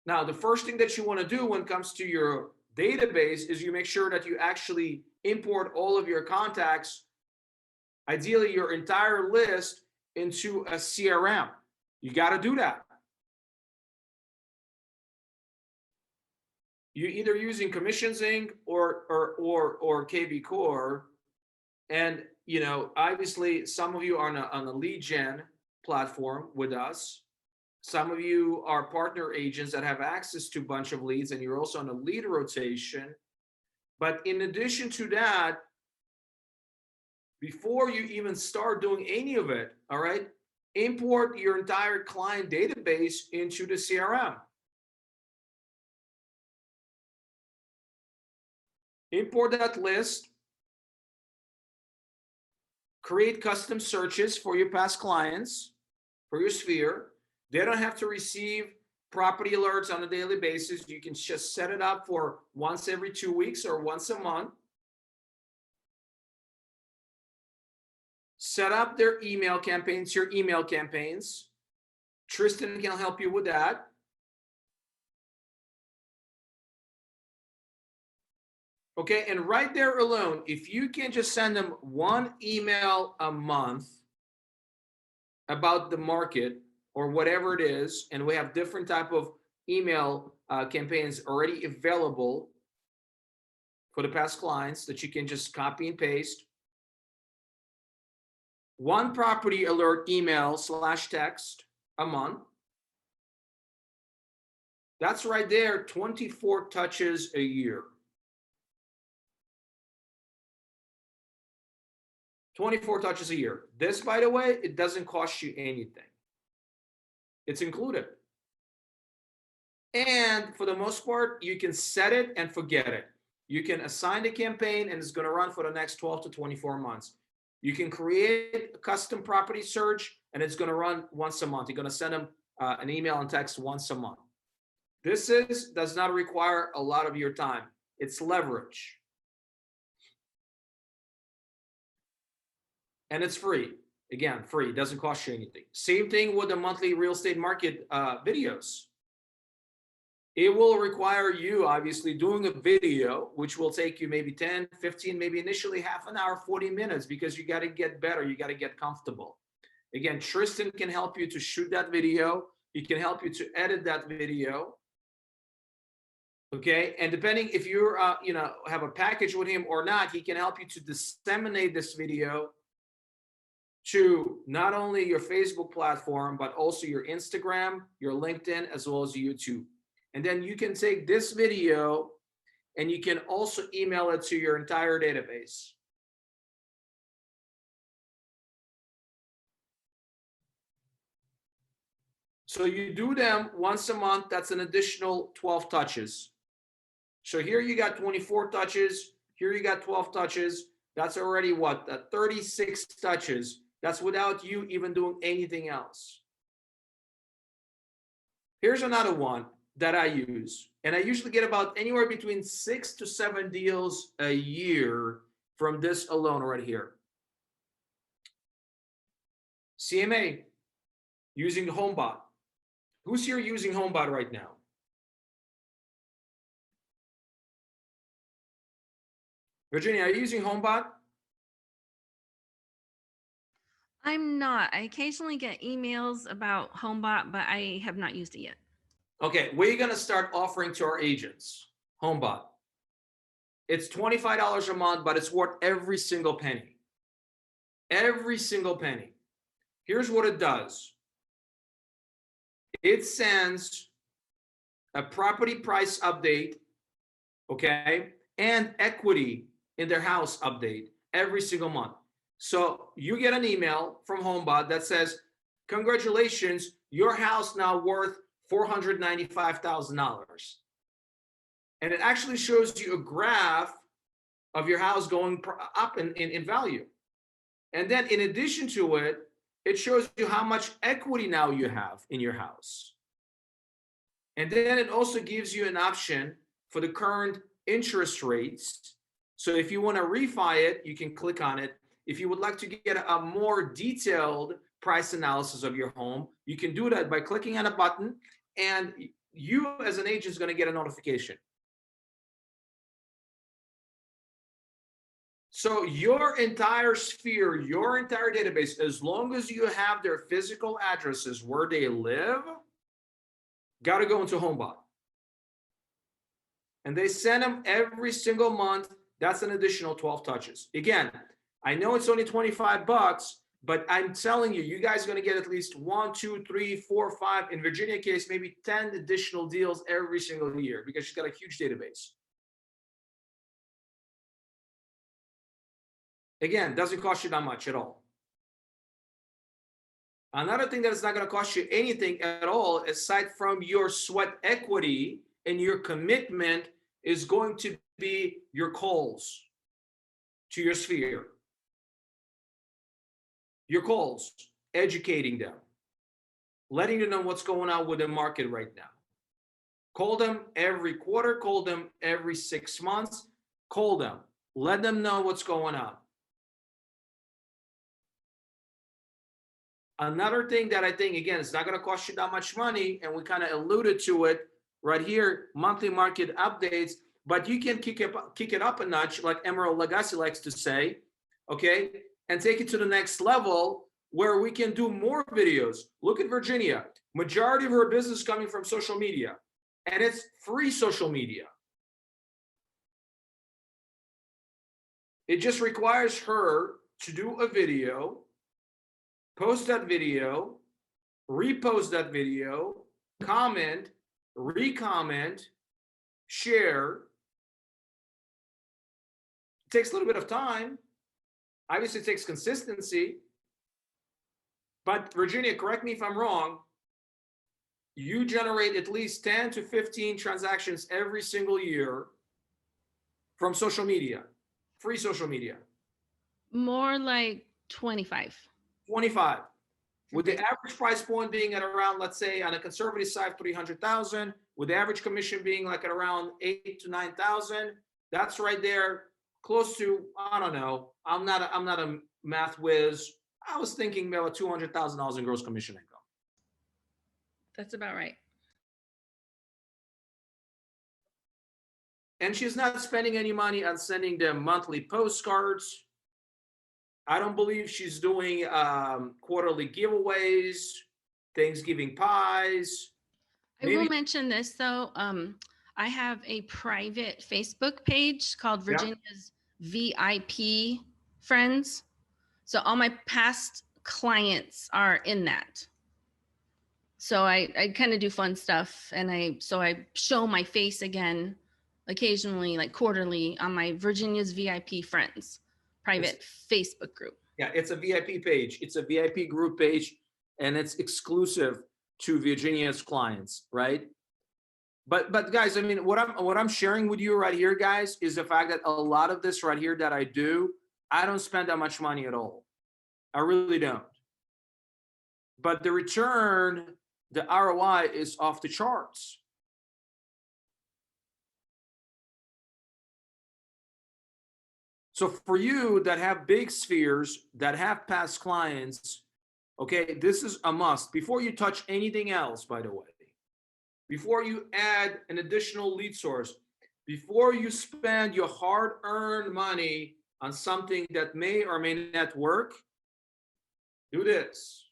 Now, the first thing that you want to do when it comes to your database is you make sure that you actually import all of your contacts, ideally your entire list, into a CRM. You got to do that. You're either using Commissions Inc. or KB Core, and obviously some of you are on a lead gen platform with us. Some of you are partner agents that have access to a bunch of leads, and you're also on a lead rotation. But in addition to that, before you even start doing any of it, all right, import your entire client database into the CRM. Import that list, create custom searches for your past clients, for your sphere. They don't have to receive property alerts on a daily basis. You can just set it up for once every 2 weeks or once a month. Set up their email campaigns, your email campaigns. Tristan can help you with that. Okay, and right there alone, if you can just send them one email a month about the market or whatever it is, and we have different type of email campaigns already available for the past clients that you can just copy and paste. One property alert email / text a month. That's right there, 24 touches a year. 24 touches a year. This, by the way, it doesn't cost you anything. It's included. And for the most part, you can set it and forget it. You can assign the campaign and it's going to run for the next 12 to 24 months. You can create a custom property search and it's going to run once a month. You're going to send them an email and text once a month. This does not require a lot of your time. It's leverage. And it's free. Again, free. It doesn't cost you anything. Same thing with the monthly real estate market videos. It will require you, obviously, doing a video, which will take you maybe 10, 15, maybe initially half an hour, 40 minutes, because you got to get better. You got to get comfortable. Again, Tristan can help you to shoot that video. He can help you to edit that video. Okay, and depending if you're, have a package with him or not, he can help you to disseminate this video to not only your Facebook platform, but also your Instagram, your LinkedIn, as well as YouTube. And then you can take this video and you can also email it to your entire database. So you do them once a month, that's an additional 12 touches. So here you got 24 touches, here you got 12 touches. That's already what, 36 touches. That's without you even doing anything else. Here's another one that I use. And I usually get about anywhere between 6 to 7 deals a year from this alone right here. CMA, using HomeBot. Who's here using HomeBot right now? Virginia, are you using HomeBot? I'm not. I occasionally get emails about HomeBot, but I have not used it yet. Okay, we're going to start offering to our agents HomeBot. It's $25 a month, but it's worth every single penny. Every single penny. Here's what it does. It sends a property price update, okay, and equity in their house update every single month. So you get an email from HomeBot that says, congratulations, your house now worth $495,000. And it actually shows you a graph of your house going up in value. And then in addition to it, it shows you how much equity now you have in your house. And then it also gives you an option for the current interest rates. So if you want to refi it, you can click on it. If you would like to get a more detailed price analysis of your home, you can do that by clicking on a button, and you as an agent is going to get a notification. So your entire sphere, your entire database, as long as you have their physical addresses where they live, got to go into HomeBot. And they send them every single month. That's an additional 12 touches. Again, I know it's only 25 bucks, but I'm telling you, you guys are going to get at least 1, 2, 3, 4, 5, in Virginia case, maybe 10 additional deals every single year because she's got a huge database. Again, doesn't cost you that much at all. Another thing that is not going to cost you anything at all, aside from your sweat equity and your commitment, is going to be your calls to your sphere. Your calls, educating them, letting them know what's going on with the market right now. Call them every quarter, call them every 6 months, call them, let them know what's going on. Another thing that I think, again, it's not going to cost you that much money, and we kind of alluded to it right here, monthly market updates, but you can kick it up a notch, like Emerald Lagasse likes to say, okay, and take it to the next level where we can do more videos. Look at Virginia. Majority of her business is coming from social media, and it's free social media. It just requires her to do a video, post that video, repost that video, comment, recomment, share. It takes a little bit of time. Obviously, it takes consistency. But Virginia, correct me if I'm wrong, you generate at least 10 to 15 transactions every single year from social media, free social media. More like 25. 25. With the average price point being at around, let's say on a conservative side, 300,000, with the average commission being like at around 8 to 9,000, that's right there, close to, I don't know, I'm not a math whiz. I was thinking about $200,000 in gross commission income. That's about right. And she's not spending any money on sending them monthly postcards. I don't believe she's doing quarterly giveaways, Thanksgiving pies. I will mention this though. I have a private Facebook page called Virginia's VIP Friends. So all my past clients are in that. So I kind of do fun stuff, and I show my face again occasionally, like quarterly, on my Virginia's VIP Friends private Facebook group. Yeah, it's a VIP page. It's a VIP group page, and it's exclusive to Virginia's clients, right? But guys, I mean, what I'm sharing with you right here, guys, is the fact that a lot of this right here that I do, I don't spend that much money at all. I really don't. But the return, the ROI is off the charts. So for you that have big spheres, that have past clients, okay, this is a must. Before you touch anything else, by the way, before you add an additional lead source, before you spend your hard-earned money on something that may or may not work, do this.